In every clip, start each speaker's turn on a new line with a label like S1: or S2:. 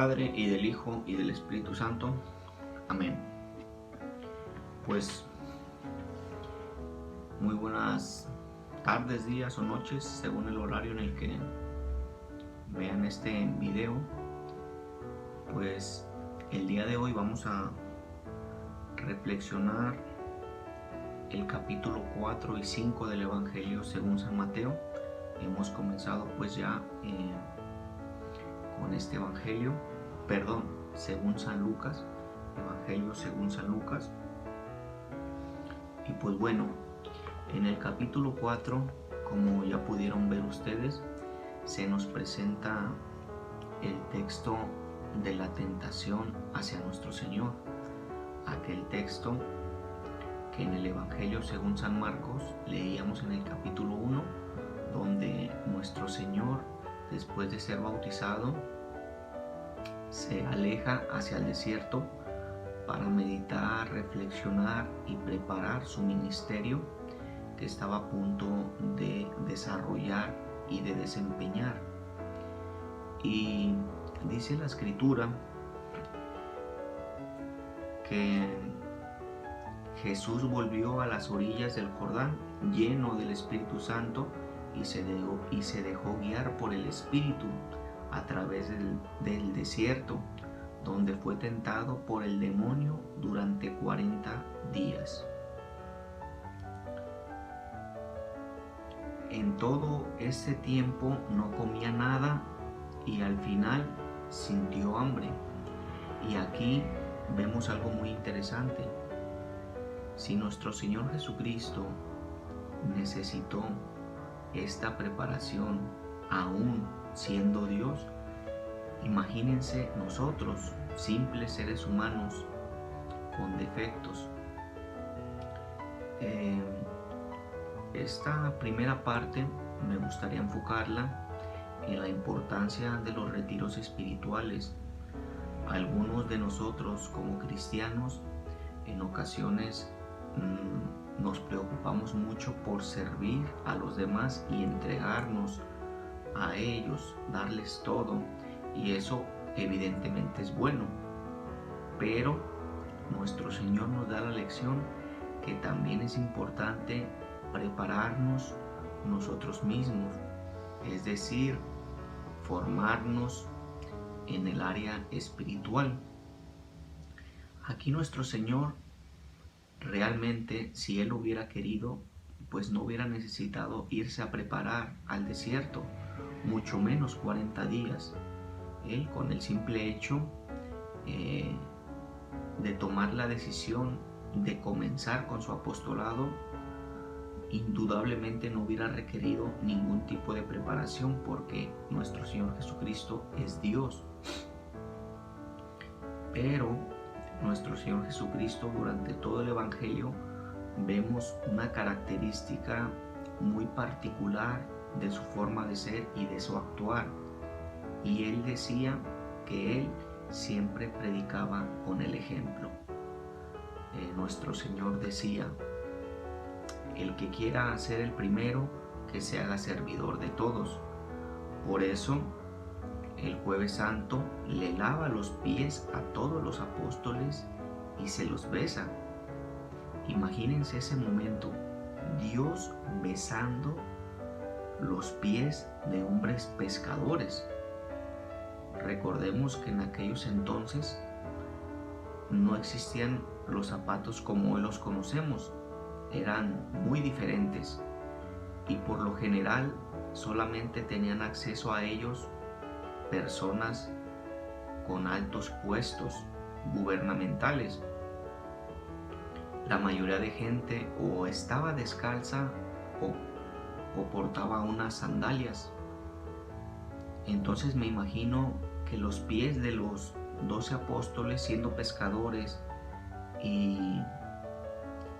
S1: Padre, y del Hijo, y del Espíritu Santo. Amén. Pues muy buenas tardes, días o noches, según el horario en el que vean este video. Pues el día de hoy vamos a reflexionar el capítulo 4 y 5 del Evangelio según San Mateo. Hemos comenzado pues ya con este Evangelio, según San Lucas, Evangelio según San Lucas. Y pues bueno, en el capítulo 4, como ya pudieron ver ustedes, se nos presenta el texto de la tentación hacia nuestro Señor, aquel texto que en el Evangelio según San Marcos leíamos en el capítulo 1, donde nuestro Señor, después de ser bautizado, se aleja hacia el desierto para meditar, reflexionar y preparar su ministerio que estaba a punto de desarrollar y de desempeñar. Y dice la Escritura que Jesús volvió a las orillas del Jordán lleno del Espíritu Santo y se dejó guiar por el Espíritu a través del desierto, donde fue tentado por el demonio durante 40 días. En todo ese tiempo no comía nada y al final sintió hambre. Y aquí vemos algo muy interesante. Si nuestro Señor Jesucristo necesitó esta preparación aún siendo Dios, imagínense nosotros, simples seres humanos con defectos. Esta primera parte me gustaría enfocarla en la importancia de los retiros espirituales. Algunos de nosotros como cristianos en ocasiones nos preocupamos mucho por servir a los demás y entregarnos a ellos, darles todo, y eso evidentemente es bueno, pero nuestro Señor nos da la lección que también es importante prepararnos nosotros mismos, es decir, formarnos en el área espiritual. Aquí nuestro Señor realmente, si Él hubiera querido, pues no hubiera necesitado irse a preparar al desierto, mucho menos 40 días. Él, con el simple hecho de tomar la decisión de comenzar con su apostolado, indudablemente no hubiera requerido ningún tipo de preparación, porque nuestro Señor Jesucristo es Dios. Pero nuestro Señor Jesucristo, durante todo el Evangelio, vemos una característica muy particular de su forma de ser y de su actuar. Y Él decía que Él siempre predicaba con el ejemplo. Nuestro Señor decía: el que quiera ser el primero, que se haga servidor de todos. Por eso, el Jueves Santo le lava los pies a todos los apóstoles y se los besa. Imagínense ese momento, Dios besando los pies de hombres pescadores. Recordemos que en aquellos entonces no existían los zapatos como hoy los conocemos, eran muy diferentes y por lo general solamente tenían acceso a ellos personas con altos puestos gubernamentales. La mayoría de gente o estaba descalza o portaba unas sandalias. Entonces me imagino que los pies de los 12 apóstoles, siendo pescadores y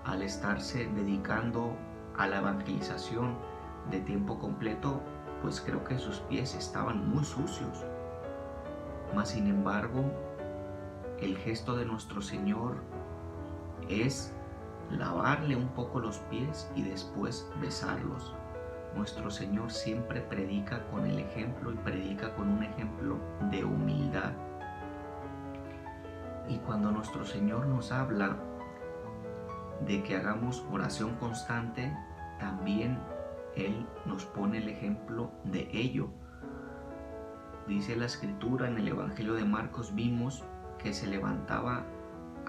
S1: al estarse dedicando a la evangelización de tiempo completo, pues creo que sus pies estaban muy sucios. Mas sin embargo, el gesto de nuestro Señor es lavarle un poco los pies y después besarlos. Nuestro Señor siempre predica con el ejemplo y predica con un ejemplo de humildad. Y cuando nuestro Señor nos habla de que hagamos oración constante, también Él nos pone el ejemplo de ello. Dice la Escritura en el Evangelio de Marcos, vimos que se levantaba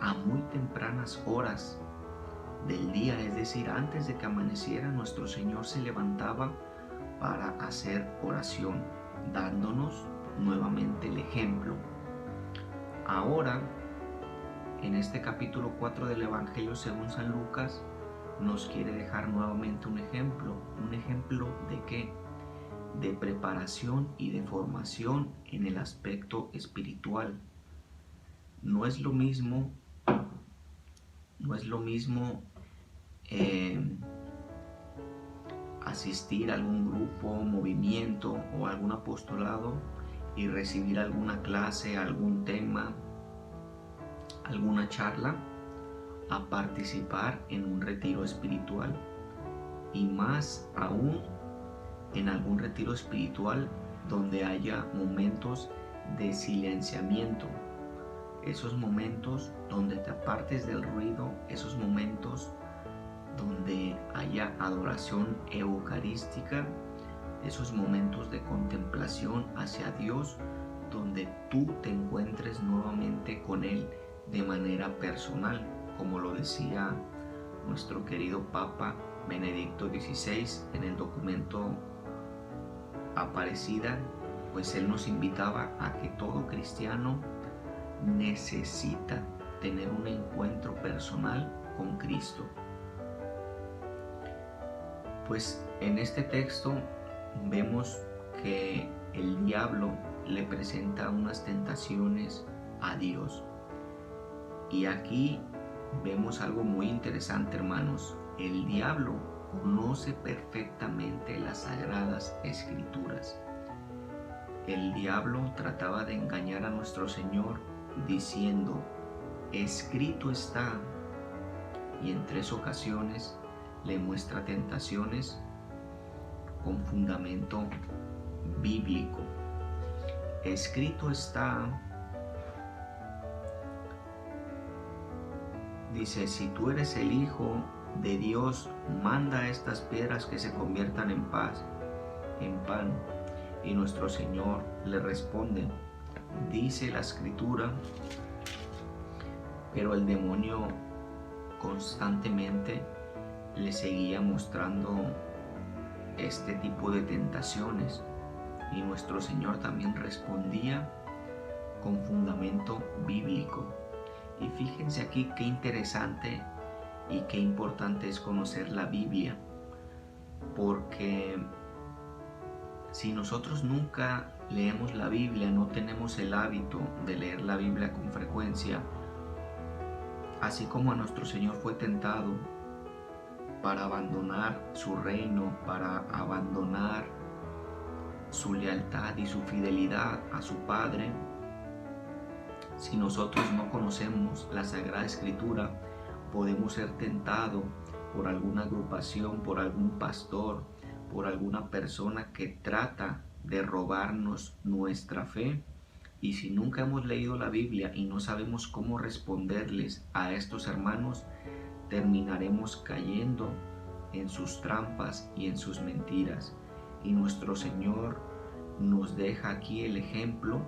S1: a muy tempranas horas del día, es decir, antes de que amaneciera, nuestro Señor se levantaba para hacer oración, dándonos nuevamente el ejemplo. Ahora, en este capítulo 4 del Evangelio según San Lucas, nos quiere dejar nuevamente un ejemplo ¿de qué? De preparación y de formación en el aspecto espiritual. No es lo mismo asistir a algún grupo, movimiento o algún apostolado y recibir alguna clase, algún tema, alguna charla, a participar en un retiro espiritual, y más aún en algún retiro espiritual donde haya momentos de silenciamiento, esos momentos donde te apartes del ruido, esos momentos donde haya adoración eucarística, esos momentos de contemplación hacia Dios, donde tú te encuentres nuevamente con Él de manera personal, como lo decía nuestro querido Papa Benedicto XVI en el documento Aparecida, pues él nos invitaba a que todo cristiano necesita tener un encuentro personal con Cristo. Pues en este texto vemos que el diablo le presenta unas tentaciones a Dios. Y aquí vemos algo muy interesante, hermanos. El diablo conoce perfectamente las sagradas escrituras. El diablo trataba de engañar a nuestro Señor diciendo, escrito está, y en 3 ocasiones le muestra tentaciones con fundamento bíblico. Escrito está, dice, si tú eres el Hijo de Dios, manda a estas piedras que se conviertan en pan. Y nuestro Señor le responde, dice la Escritura, pero el demonio constantemente le seguía mostrando este tipo de tentaciones, y nuestro Señor también respondía con fundamento bíblico. Y fíjense aquí qué interesante y qué importante es conocer la Biblia, porque si nosotros nunca leemos la Biblia, no tenemos el hábito de leer la Biblia con frecuencia, así como a nuestro Señor fue tentado para abandonar su reino, para abandonar su lealtad y su fidelidad a su Padre, si nosotros no conocemos la Sagrada Escritura, podemos ser tentados por alguna agrupación, por algún pastor, por alguna persona que trata de robarnos nuestra fe. Y si nunca hemos leído la Biblia y no sabemos cómo responderles a estos hermanos, terminaremos cayendo en sus trampas y en sus mentiras. Y nuestro Señor nos deja aquí el ejemplo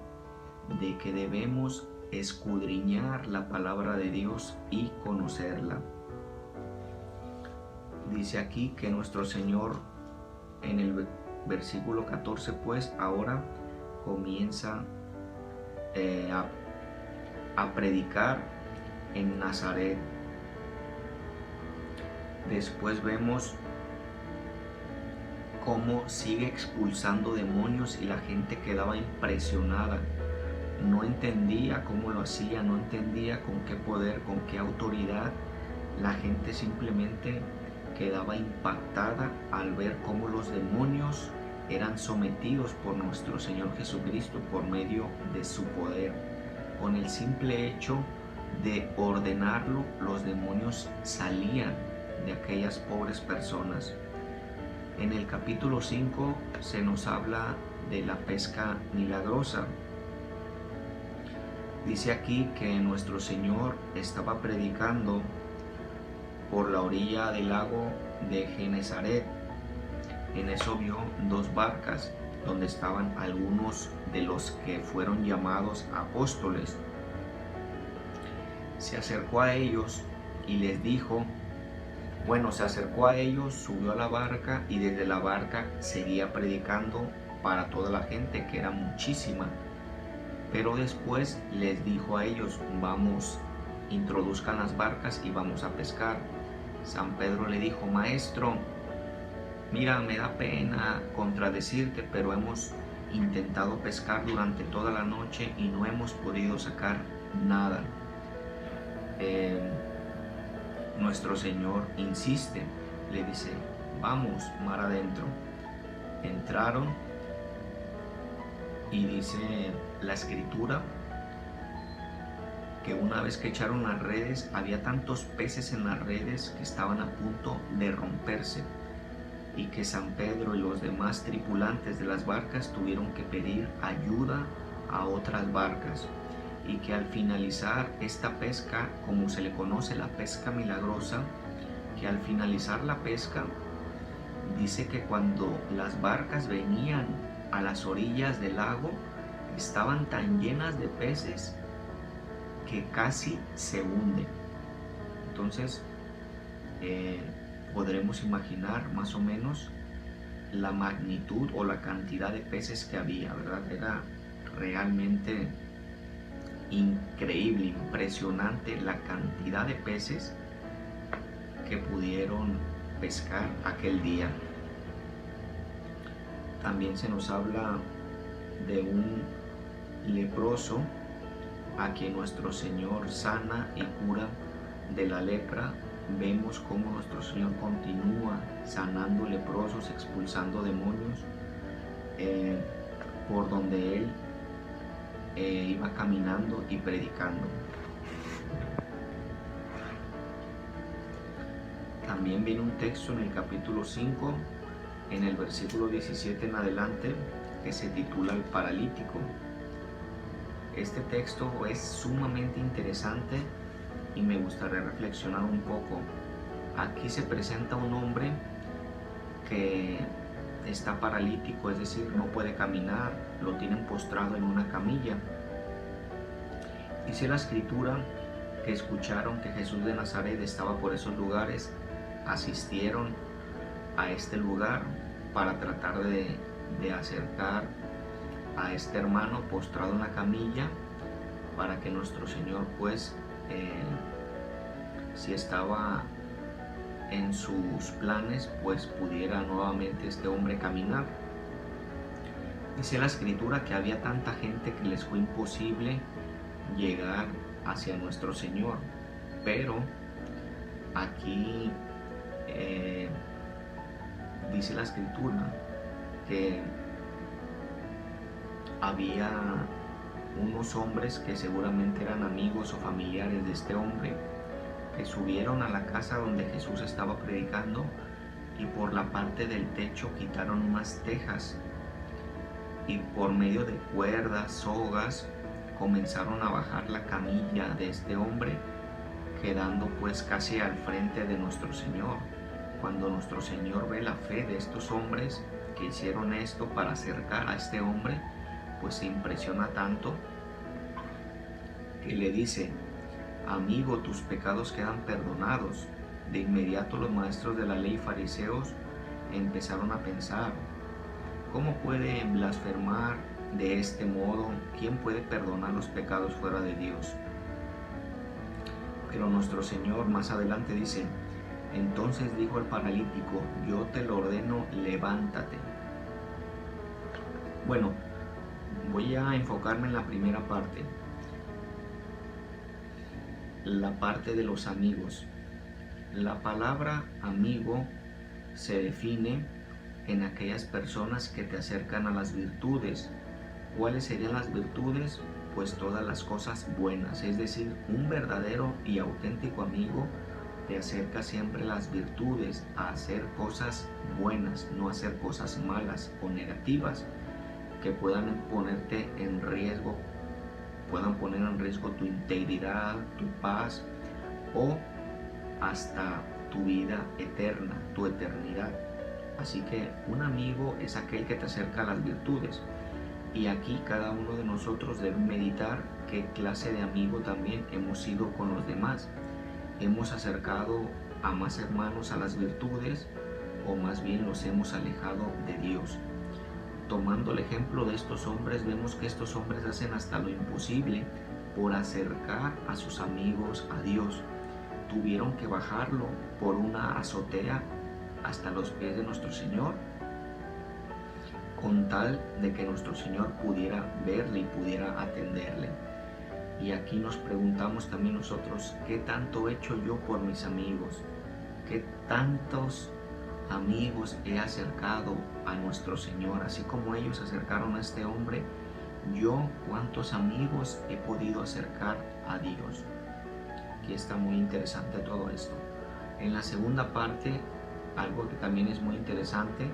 S1: de que debemos escudriñar la palabra de Dios y conocerla. Dice aquí que nuestro Señor en el versículo 14 pues ahora comienza a predicar en Nazaret. Después vemos cómo sigue expulsando demonios y la gente quedaba impresionada. No entendía cómo lo hacía, no entendía con qué poder, con qué autoridad. La gente simplemente quedaba impactada al ver cómo los demonios eran sometidos por nuestro Señor Jesucristo por medio de su poder. Con el simple hecho de ordenarlo, los demonios salían de aquellas pobres personas. En el capítulo 5 se nos habla de la pesca milagrosa. Dice aquí que nuestro Señor estaba predicando por la orilla del lago de Genesaret. En eso vio dos barcas donde estaban algunos de los que fueron llamados apóstoles. Se acercó a ellos y les dijo, se acercó a ellos, subió a la barca y desde la barca seguía predicando para toda la gente, que era muchísima. Pero después les dijo a ellos, vamos, introduzcan las barcas y vamos a pescar. San Pedro le dijo, maestro, mira, me da pena contradecirte, pero hemos intentado pescar durante toda la noche y no hemos podido sacar nada. Nuestro Señor insiste, le dice, vamos mar adentro. Entraron y dice la Escritura que una vez que echaron las redes, había tantos peces en las redes que estaban a punto de romperse, y que San Pedro y los demás tripulantes de las barcas tuvieron que pedir ayuda a otras barcas, y que al finalizar esta pesca, como se le conoce, la pesca milagrosa, que al finalizar la pesca, dice que cuando las barcas venían a las orillas del lago, estaban tan llenas de peces que casi se hunden. Entonces podremos imaginar más o menos la magnitud o la cantidad de peces que había, ¿verdad? Era realmente increíble, impresionante la cantidad de peces que pudieron pescar aquel día. También se nos habla de un leproso a quien nuestro Señor sana y cura de la lepra. Vemos cómo nuestro Señor continúa sanando leprosos, expulsando demonios por donde Él iba caminando y predicando. También viene un texto en el capítulo 5, en el versículo 17 en adelante, que se titula El paralítico. Este texto es sumamente interesante y me gustaría reflexionar un poco. Aquí se presenta un hombre que está paralítico, es decir, no puede caminar, lo tienen postrado en una camilla. Dice la Escritura que escucharon que Jesús de Nazaret estaba por esos lugares, asistieron a este lugar para tratar de acercar a este hermano postrado en la camilla, para que nuestro Señor, pues, si estaba en sus planes, pues pudiera nuevamente este hombre caminar. Dice la Escritura que había tanta gente que les fue imposible llegar hacia nuestro Señor, pero aquí dice la Escritura que había unos hombres que seguramente eran amigos o familiares de este hombre, que subieron a la casa donde Jesús estaba predicando y por la parte del techo quitaron unas tejas y por medio de cuerdas, sogas, comenzaron a bajar la camilla de este hombre, quedando pues casi al frente de nuestro Señor. Cuando nuestro Señor ve la fe de estos hombres que hicieron esto para acercar a este hombre, pues se impresiona tanto que le dice: amigo, tus pecados quedan perdonados. De inmediato los maestros de la ley fariseos empezaron a pensar: ¿cómo puede blasfemar de este modo? ¿Quién puede perdonar los pecados fuera de Dios? Pero nuestro Señor más adelante dice: entonces dijo el paralítico, yo te lo ordeno, levántate. Bueno, voy a enfocarme en la primera parte, la parte de los amigos. La palabra amigo se define en aquellas personas que te acercan a las virtudes. ¿Cuáles serían las virtudes? Pues todas las cosas buenas, es decir, un verdadero y auténtico amigo te acerca siempre a las virtudes, a hacer cosas buenas, no hacer cosas malas o negativas que puedan ponerte en riesgo puedan poner en riesgo tu integridad, tu paz o hasta tu vida eterna, tu eternidad. Así que un amigo es aquel que te acerca a las virtudes. Y aquí cada uno de nosotros debe meditar qué clase de amigo también hemos sido con los demás. ¿Hemos acercado a más hermanos a las virtudes o más bien los hemos alejado de Dios? Tomando el ejemplo de estos hombres, vemos que estos hombres hacen hasta lo imposible por acercar a sus amigos a Dios. Tuvieron que bajarlo por una azotea hasta los pies de nuestro Señor, con tal de que nuestro Señor pudiera verle y pudiera atenderle. Y aquí nos preguntamos también nosotros, ¿qué tanto he hecho yo por mis amigos? ¿Qué tantos amigos he acercado a nuestro Señor? Así como ellos acercaron a este hombre, yo cuántos amigos he podido acercar a Dios. Aquí está muy interesante todo esto. En la segunda parte, algo que también es muy interesante,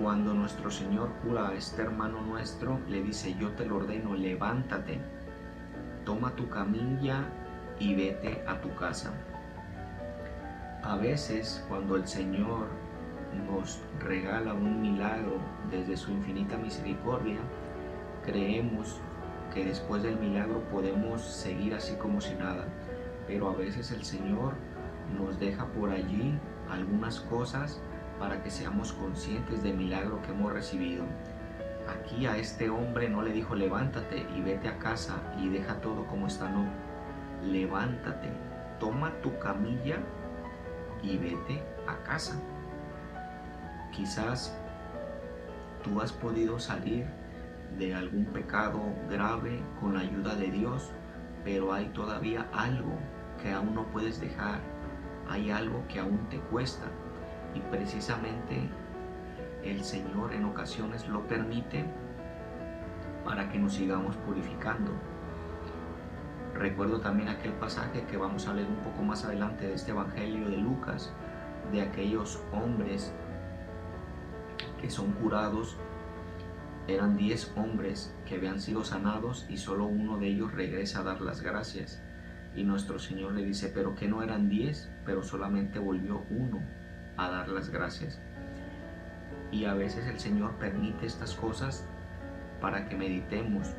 S1: cuando nuestro Señor cura a este hermano nuestro, le dice: yo te lo ordeno, levántate, toma tu camilla y vete a tu casa. A veces, cuando el Señor nos regala un milagro desde su infinita misericordia, creemos que después del milagro podemos seguir así como si nada, pero a veces el Señor nos deja por allí algunas cosas para que seamos conscientes del milagro que hemos recibido. Aquí a este hombre no le dijo: levántate y vete a casa y deja todo como está, no. Levántate, toma tu camilla y vete a casa. Quizás tú has podido salir de algún pecado grave con la ayuda de Dios, pero hay todavía algo que aún no puedes dejar, hay algo que aún te cuesta, y precisamente el Señor en ocasiones lo permite para que nos sigamos purificando. Recuerdo también aquel pasaje que vamos a leer un poco más adelante de este Evangelio de Lucas, de aquellos hombres que son curados. Eran 10 hombres que habían sido sanados y solo uno de ellos regresa a dar las gracias. Y nuestro Señor le dice: pero que no eran 10, pero solamente volvió uno a dar las gracias. Y a veces el Señor permite estas cosas para que meditemos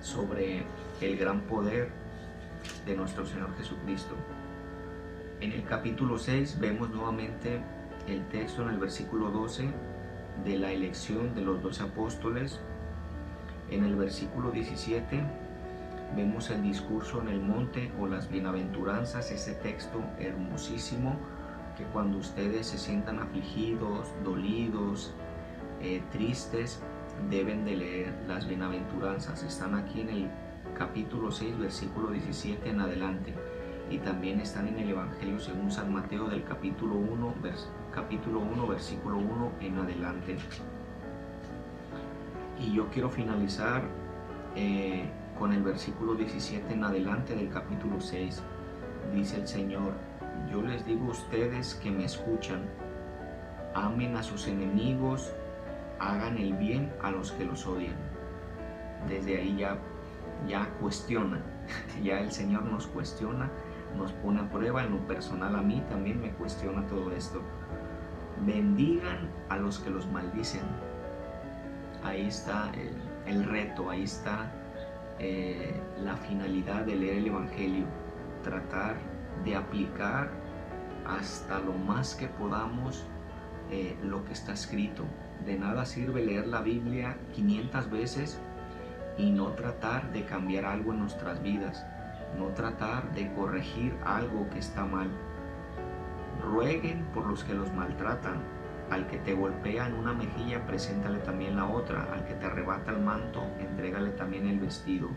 S1: sobre el gran poder de nuestro Señor Jesucristo. En el capítulo 6 vemos nuevamente el texto en el versículo 12 de la elección de los 12 apóstoles. En el versículo 17 vemos el discurso en el monte o las bienaventuranzas, ese texto hermosísimo que cuando ustedes se sientan afligidos, dolidos, tristes, deben de leer las bienaventuranzas. Están aquí en el capítulo 6, versículo 17 en adelante, y también están en el Evangelio según San Mateo del capítulo 1, versículo 1 en adelante. Y yo quiero finalizar con el versículo 17 en adelante del capítulo 6. Dice el Señor: yo les digo a ustedes que me escuchan, amen a sus enemigos, hagan el bien a los que los odian. Desde ahí ya cuestiona, ya el Señor nos cuestiona, nos pone a prueba. En lo personal, a mí también me cuestiona todo esto. Bendigan a los que los maldicen. Ahí está el reto, ahí está la finalidad de leer el Evangelio, tratar de aplicar hasta lo más que podamos lo que está escrito. De nada sirve leer la Biblia 500 veces y no tratar de cambiar algo en nuestras vidas, no tratar de corregir algo que está mal. Rueguen por los que los maltratan. Al que te golpea en una mejilla, preséntale también la otra. Al que te arrebata el manto, entrégale también el vestido.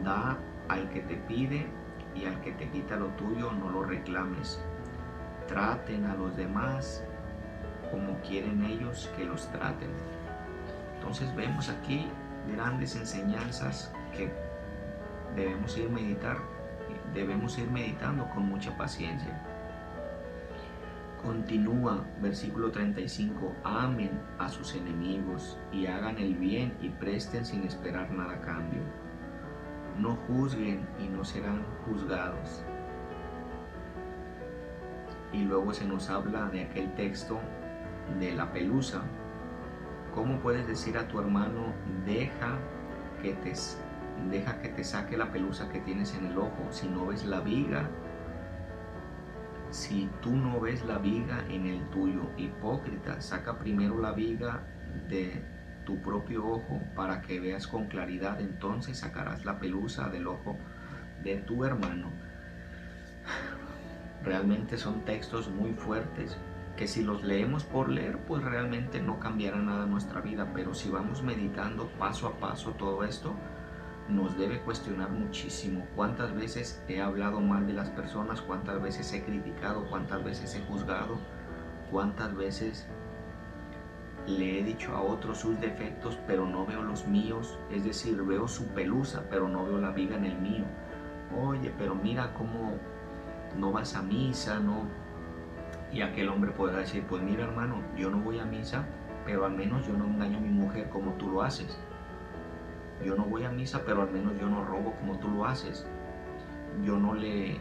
S1: Da al que te pide, y al que te quita lo tuyo, no lo reclames. Traten a los demás como quieren ellos que los traten. Entonces vemos aquí grandes enseñanzas que debemos ir meditando con mucha paciencia. Continúa, versículo 35, amen a sus enemigos y hagan el bien y presten sin esperar nada a cambio. No juzguen y no serán juzgados. Y luego se nos habla de aquel texto de la pelusa. ¿Cómo puedes decir a tu hermano, deja que te saque la pelusa que tienes en el ojo, si no ves la viga? Si tú no ves la viga en el tuyo, hipócrita, saca primero la viga de tu propio ojo para que veas con claridad, entonces sacarás la pelusa del ojo de tu hermano. Realmente son textos muy fuertes que si los leemos por leer, pues realmente no cambiará nada en nuestra vida, pero si vamos meditando paso a paso todo esto, nos debe cuestionar muchísimo. ¿Cuántas veces he hablado mal de las personas? ¿Cuántas veces he criticado? ¿Cuántas veces he juzgado? ¿Cuántas veces le he dicho a otros sus defectos, pero no veo los míos? Es decir, veo su pelusa, pero no veo la viga en el mío. Oye, pero mira cómo no vas a misa, ¿no? Y aquel hombre podrá decir, pues mira hermano, yo no voy a misa, pero al menos yo no engaño a mi mujer como tú lo haces. Yo no voy a misa, pero al menos yo no robo como tú lo haces. Yo no le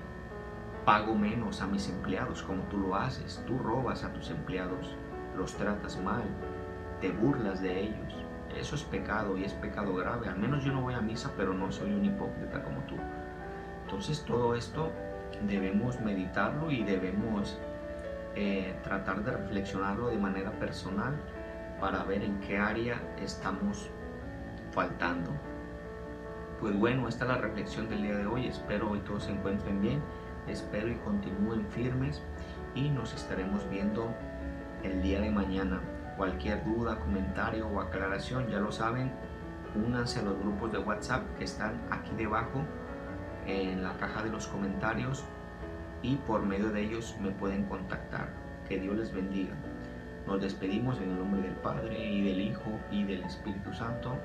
S1: pago menos a mis empleados como tú lo haces. Tú robas a tus empleados, los tratas mal, te burlas de ellos. Eso es pecado y es pecado grave. Al menos yo no voy a misa, pero no soy un hipócrita como tú. Entonces todo esto debemos meditarlo y debemos tratar de reflexionarlo de manera personal para ver en qué área estamos faltando. Pues bueno, esta es la reflexión del día de hoy. Espero hoy todos se encuentren bien, espero y continúen firmes y nos estaremos viendo el día de mañana. Cualquier duda, comentario o aclaración, ya lo saben, únanse a los grupos de WhatsApp que están aquí debajo en la caja de los comentarios y por medio de ellos me pueden contactar. Que Dios les bendiga. Nos despedimos en el nombre del Padre y del Hijo y del Espíritu Santo.